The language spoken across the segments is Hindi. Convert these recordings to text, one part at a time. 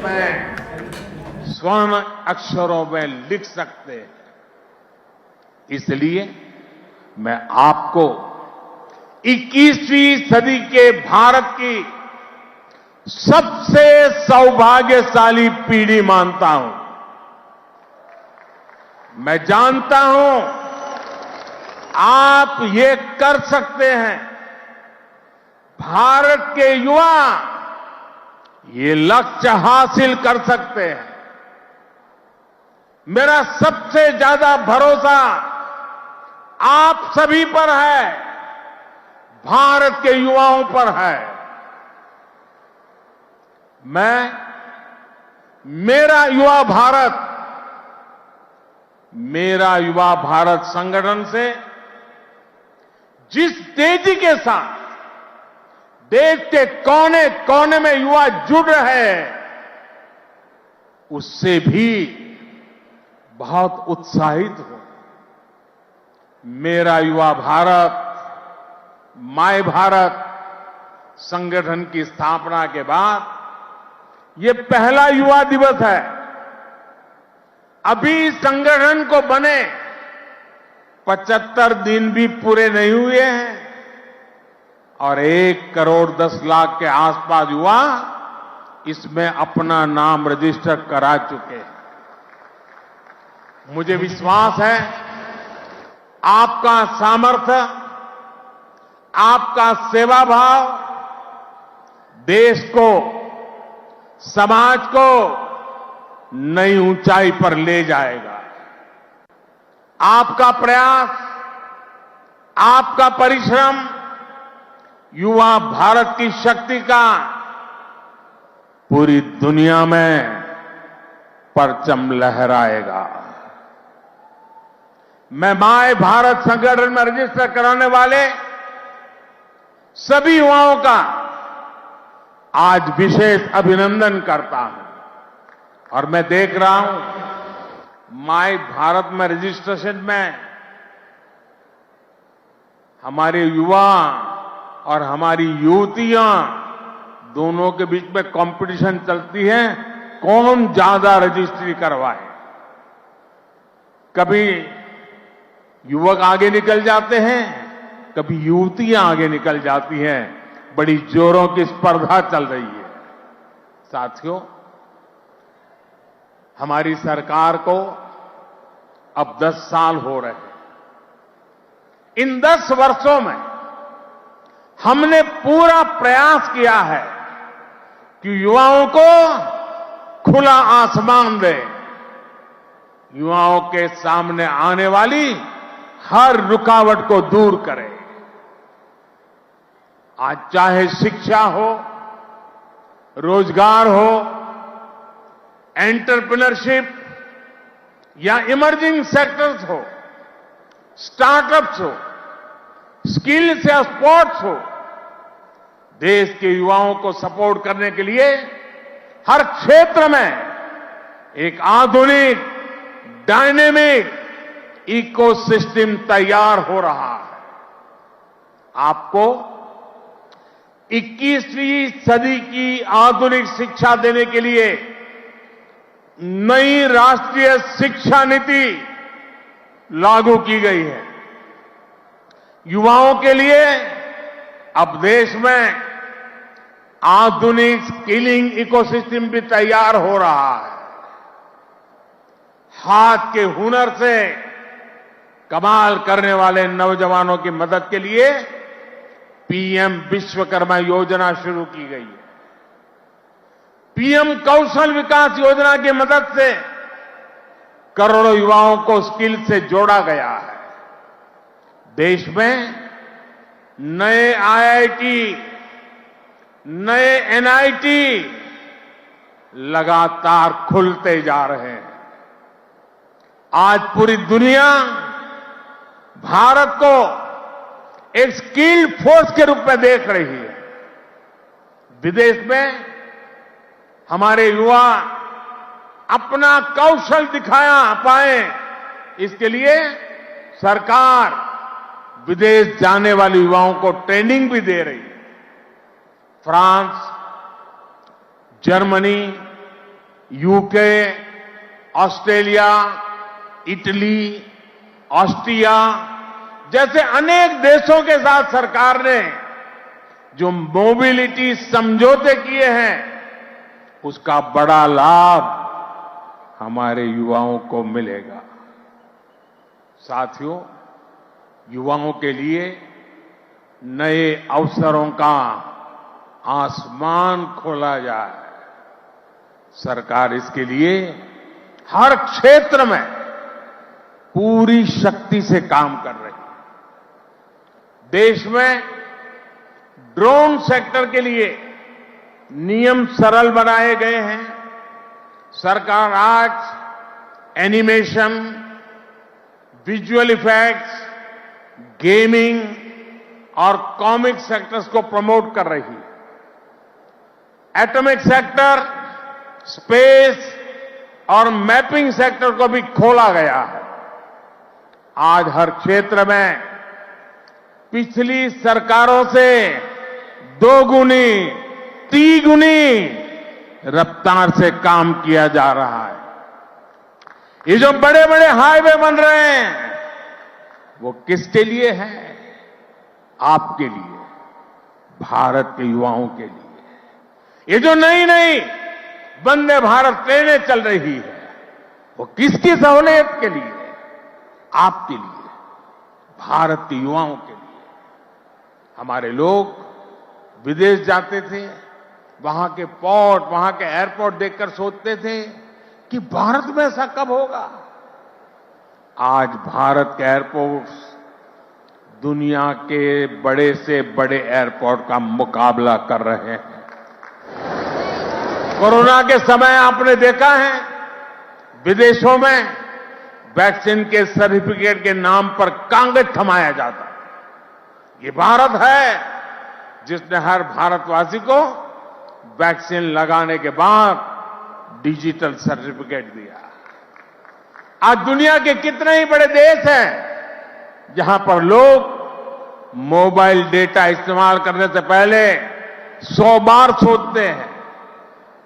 में स्वर्ण अक्षरों में लिख सकते हैं। इसलिए मैं आपको 21वीं सदी के भारत की सबसे सौभाग्यशाली पीढ़ी मानता हूं। मैं जानता हूं आप ये कर सकते हैं। भारत के युवा ये लक्ष्य हासिल कर सकते हैं। मेरा सबसे ज्यादा भरोसा आप सभी पर है, भारत के युवाओं पर है। मेरा युवा भारत संगठन से जिस तेजी के साथ देश के कोने कोने में युवा जुड़ रहे हैं, उससे भी बहुत उत्साहित हूं। मेरा युवा भारत, माय भारत संगठन की स्थापना के बाद ये पहला युवा दिवस है। अभी संगठन को बने 75 दिन भी पूरे नहीं हुए हैं और 1 करोड़ 10 लाख के आसपास युवा इसमें अपना नाम रजिस्टर करा चुके हैं। मुझे विश्वास है आपका सामर्थ्य, आपका सेवा भाव देश को, समाज को नई ऊंचाई पर ले जाएगा। आपका प्रयास, आपका परिश्रम युवा भारत की शक्ति का पूरी दुनिया में परचम लहराएगा। मैं माय भारत संगठन में रजिस्टर कराने वाले सभी युवाओं का आज विशेष अभिनंदन करता हूं। और मैं देख रहा हूं माय भारत में रजिस्ट्रेशन में हमारे युवा और हमारी युवतियां दोनों के बीच में कंपटीशन चलती है, कौन ज्यादा रजिस्ट्री करवाए। कभी युवक आगे निकल जाते हैं, कभी युवतियां आगे निकल जाती हैं। बड़ी जोरों की स्पर्धा चल रही है। साथियों, हमारी सरकार को अब 10 साल हो रहे हैं। इन 10 वर्षों में हमने पूरा प्रयास किया है कि युवाओं को खुला आसमान दे, युवाओं के सामने आने वाली हर रुकावट को दूर करें। आज चाहे शिक्षा हो, रोजगार हो, एंटरप्रेन्योरशिप या इमर्जिंग सेक्टर्स हो, स्टार्टअप्स हो, स्किल्स या स्पोर्ट्स हो, देश के युवाओं को सपोर्ट करने के लिए हर क्षेत्र में एक आधुनिक, डायनेमिक इकोसिस्टम तैयार हो रहा है। आपको 21वीं सदी की आधुनिक शिक्षा देने के लिए नई राष्ट्रीय शिक्षा नीति लागू की गई है। युवाओं के लिए अब देश में आधुनिक स्किलिंग इकोसिस्टम भी तैयार हो रहा है। हाथ के हुनर से कमाल करने वाले नौजवानों की मदद के लिए पीएम विश्वकर्मा योजना शुरू की गई है। पीएम कौशल विकास योजना की मदद से करोड़ों युवाओं को स्किल से जोड़ा गया है। देश में नए आईआईटी, नए एनआईटी लगातार खुलते जा रहे हैं। आज पूरी दुनिया भारत को एक स्किल फोर्स के रूप में देख रही है। विदेश में हमारे युवा अपना कौशल दिखाया पाए, इसके लिए सरकार विदेश जाने वाले युवाओं को ट्रेनिंग भी दे रही है। France, Germany, UK, Australia, Italy, Austria जैसे अनेक देशों के साथ सरकार ने जो मोबिलिटी समझौते किए हैं, उसका बड़ा लाभ हमारे युवाओं को मिलेगा। साथियों, युवाओं के लिए नए अवसरों का आसमान खोला जाए। सरकार इसके लिए हर क्षेत्र में पूरी शक्ति से काम कर रही है। देश में ड्रोन सेक्टर के लिए नियम सरल बनाए गए हैं। सरकार आज एनिमेशन, विजुअल इफेक्ट्स, गेमिंग और कॉमिक सेक्टर्स को प्रमोट कर रही है। एटॉमिक सेक्टर, स्पेस और मैपिंग सेक्टर को भी खोला गया है। आज हर क्षेत्र में पिछली सरकारों से 2 गुनी, 3 गुनी रफ्तार से काम किया जा रहा है। ये जो बड़े बड़े हाईवे बन रहे हैं, वो किसके लिए है? आपके लिए, भारत के युवाओं के लिए। ये जो नई नई वंदे भारत ट्रेनें चल रही है, वो किसकी सहूलियत के लिए? आपके लिए, भारत के युवाओं के लिए। हमारे लोग विदेश जाते थे, वहां के पोर्ट, वहां के एयरपोर्ट देखकर सोचते थे कि भारत में ऐसा कब होगा। आज भारत के एयरपोर्ट्स दुनिया के बड़े से बड़े एयरपोर्ट का मुकाबला कर रहे हैं। कोरोना के समय आपने देखा है, विदेशों में वैक्सीन के सर्टिफिकेट के नाम पर कांगज थमाया जाता है। ये भारत है जिसने हर भारतवासी को वैक्सीन लगाने के बाद डिजिटल सर्टिफिकेट दिया। आज दुनिया के कितने ही बड़े देश हैं जहां पर लोग मोबाइल डेटा इस्तेमाल करने से पहले 100 बार सोचते हैं।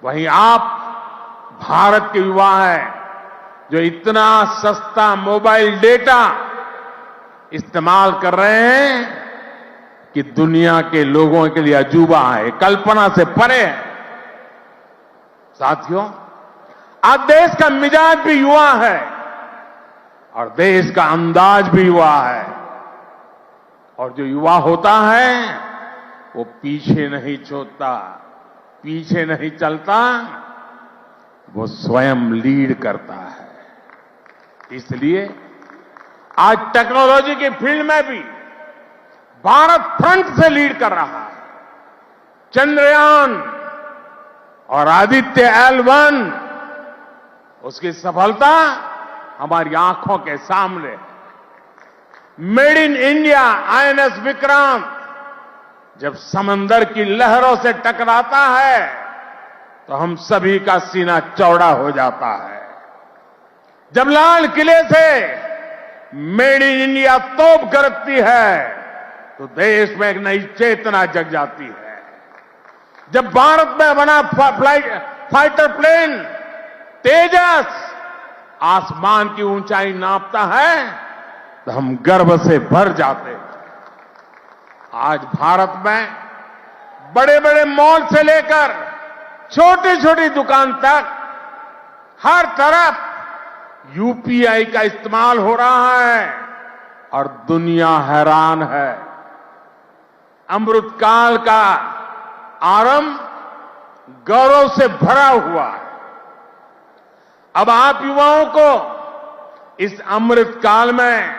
वहीं आप भारत के युवा हैं जो इतना सस्ता मोबाइल डेटा इस्तेमाल कर रहे हैं कि दुनिया के लोगों के लिए अजूबा है, कल्पना से परे है। साथियों, आज देश का मिजाज भी युवा है और देश का अंदाज भी युवा है। और जो युवा होता है वो पीछे नहीं छोड़ता, पीछे नहीं चलता, वो स्वयं लीड करता है। इसलिए आज टेक्नोलॉजी की फील्ड में भी भारत फ्रंट से लीड कर रहा है। चंद्रयान और आदित्य L1, उसकी सफलता हमारी आंखों के सामने है। Made in India INS Vikrant जब समंदर की लहरों से टकराता है तो हम सभी का सीना चौड़ा हो जाता है। जब लाल किले से मेड इन इंडिया तोप गरजती है तो देश में एक नई चेतना जग जाती है। जब भारत में बना फाइटर प्लेन तेजस आसमान की ऊंचाई नापता है तो हम गर्व से भर जाते हैं। आज भारत में बड़े बड़े मॉल से लेकर छोटी छोटी दुकान तक हर तरफ यूपीआई का इस्तेमाल हो रहा है और दुनिया हैरान है। अमृतकाल का आरंभ गौरव से भरा हुआ है। अब आप युवाओं को इस अमृतकाल में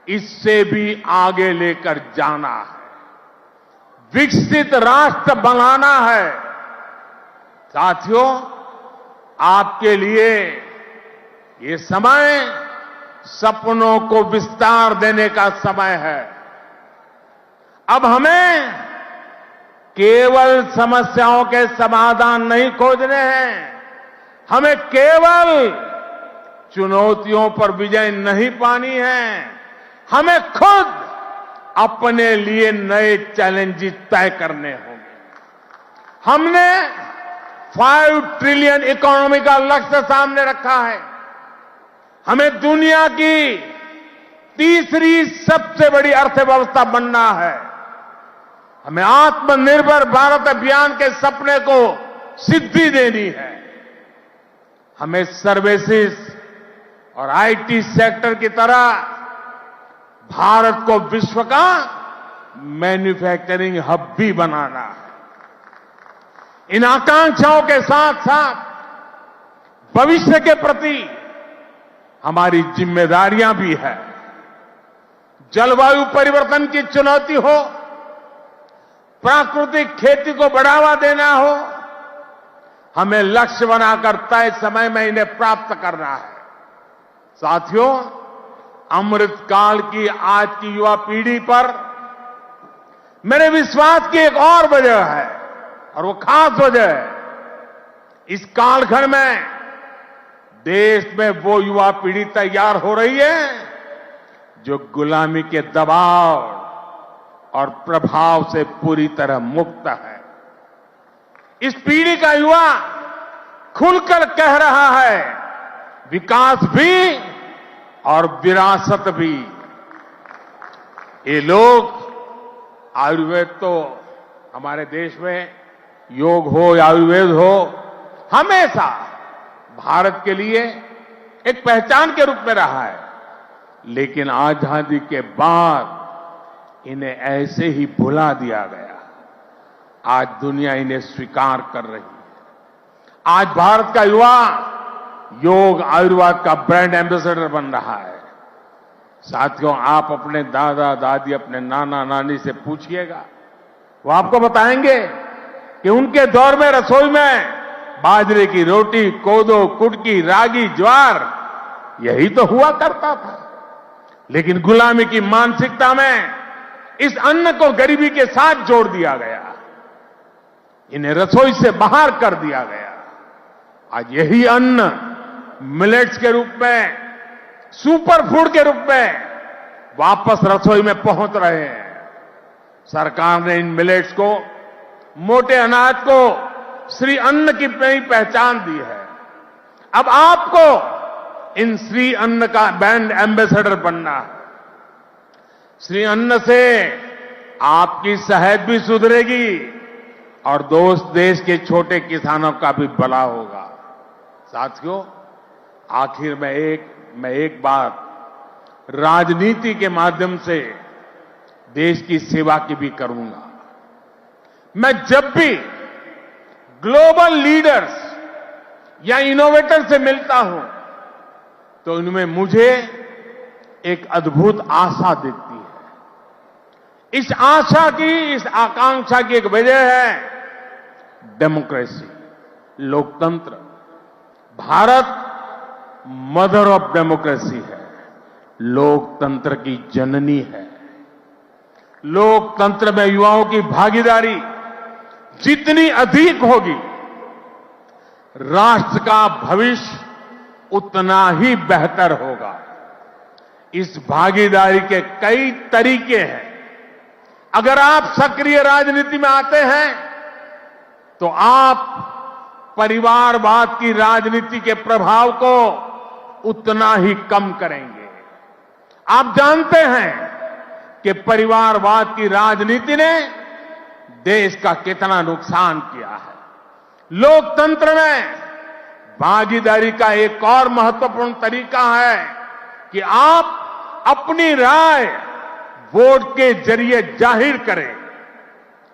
इससे भी आगे लेकर जाना है, विकसित राष्ट्र बनाना है। साथियों, आपके लिए ये समय सपनों को विस्तार देने का समय है। अब हमें केवल समस्याओं के समाधान नहीं खोजने हैं, हमें केवल चुनौतियों पर विजय नहीं पानी है, हमें खुद अपने लिए नए चैलेंजेस तय करने होंगे। हमने 5 ट्रिलियन इकोनॉमी का लक्ष्य सामने रखा है। हमें दुनिया की तीसरी सबसे बड़ी अर्थव्यवस्था बनना है। हमें आत्मनिर्भर भारत अभियान के सपने को सिद्धि देनी है। हमें सर्विसेज और आईटी सेक्टर की तरह भारत को विश्व का मैन्युफैक्चरिंग हब भी बनाना है। इन आकांक्षाओं के साथ साथ भविष्य के प्रति हमारी जिम्मेदारियां भी है। जलवायु परिवर्तन की चुनौती हो, प्राकृतिक खेती को बढ़ावा देना हो, हमें लक्ष्य बनाकर तय समय में इन्हें प्राप्त करना है। साथियों, अमृत काल की आज की युवा पीढ़ी पर मेरे विश्वास की एक और वजह है, और वो खास वजह है। इस कालखंड में देश में वो युवा पीढ़ी तैयार हो रही है जो गुलामी के दबाव और प्रभाव से पूरी तरह मुक्त है। इस पीढ़ी का युवा खुलकर कह रहा है, विकास भी और विरासत भी। ये लोग आयुर्वेद तो हमारे देश में योग हो या आयुर्वेद हो, हमेशा भारत के लिए एक पहचान के रूप में रहा है। लेकिन आजादी के बाद इन्हें ऐसे ही भुला दिया गया। आज दुनिया इन्हें स्वीकार कर रही है। आज भारत का युवा योग आयुर्वेद का ब्रांड एम्बेसडर बन रहा है। साथियों, आप अपने दादा दादी, अपने नाना नानी से पूछिएगा, वो आपको बताएंगे कि उनके दौर में रसोई में बाजरे की रोटी, कोदो, कुटकी, रागी, ज्वार यही तो हुआ करता था। लेकिन गुलामी की मानसिकता में इस अन्न को गरीबी के साथ जोड़ दिया गया, इन्हें रसोई से बाहर कर दिया गया। आज यही अन्न मिलेट्स के रूप में, सुपर फूड के रूप में वापस रसोई में पहुंच रहे हैं। सरकार ने इन मिलेट्स को, मोटे अनाज को श्री अन्न की नई पहचान दी है। अब आपको इन श्री अन्न का ब्रांड एम्बेसडर बनना है। श्री अन्न से आपकी सेहत भी सुधरेगी और देश के छोटे किसानों का भी भला होगा। साथियों, आखिर में एक बात राजनीति के माध्यम से देश की सेवा की भी करूंगा। मैं जब भी ग्लोबल लीडर्स या इनोवेटर से मिलता हूं तो उनमें मुझे एक अद्भुत आशा दिखती है। इस आशा की, इस आकांक्षा की एक वजह है डेमोक्रेसी, लोकतंत्र। भारत मदर ऑफ डेमोक्रेसी है, लोकतंत्र की जननी है। लोकतंत्र में युवाओं की भागीदारी जितनी अधिक होगी, राष्ट्र का भविष्य उतना ही बेहतर होगा। इस भागीदारी के कई तरीके हैं। अगर आप सक्रिय राजनीति में आते हैं तो आप परिवारवाद की राजनीति के प्रभाव को उतना ही कम करेंगे। आप जानते हैं कि परिवारवाद की राजनीति ने देश का कितना नुकसान किया है। लोकतंत्र में भागीदारी का एक और महत्वपूर्ण तरीका है कि आप अपनी राय वोट के जरिए जाहिर करें।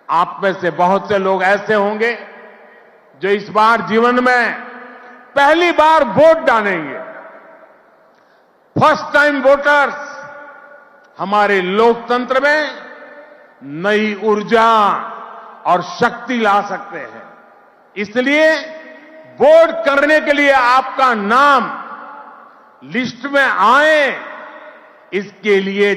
आप में से बहुत से लोग ऐसे होंगे जो इस बार जीवन में पहली बार वोट डालेंगे। फर्स्ट टाइम वोटर्स हमारे लोकतंत्र में नई ऊर्जा और शक्ति ला सकते हैं। इसलिए वोट करने के लिए आपका नाम लिस्ट में आए, इसके लिए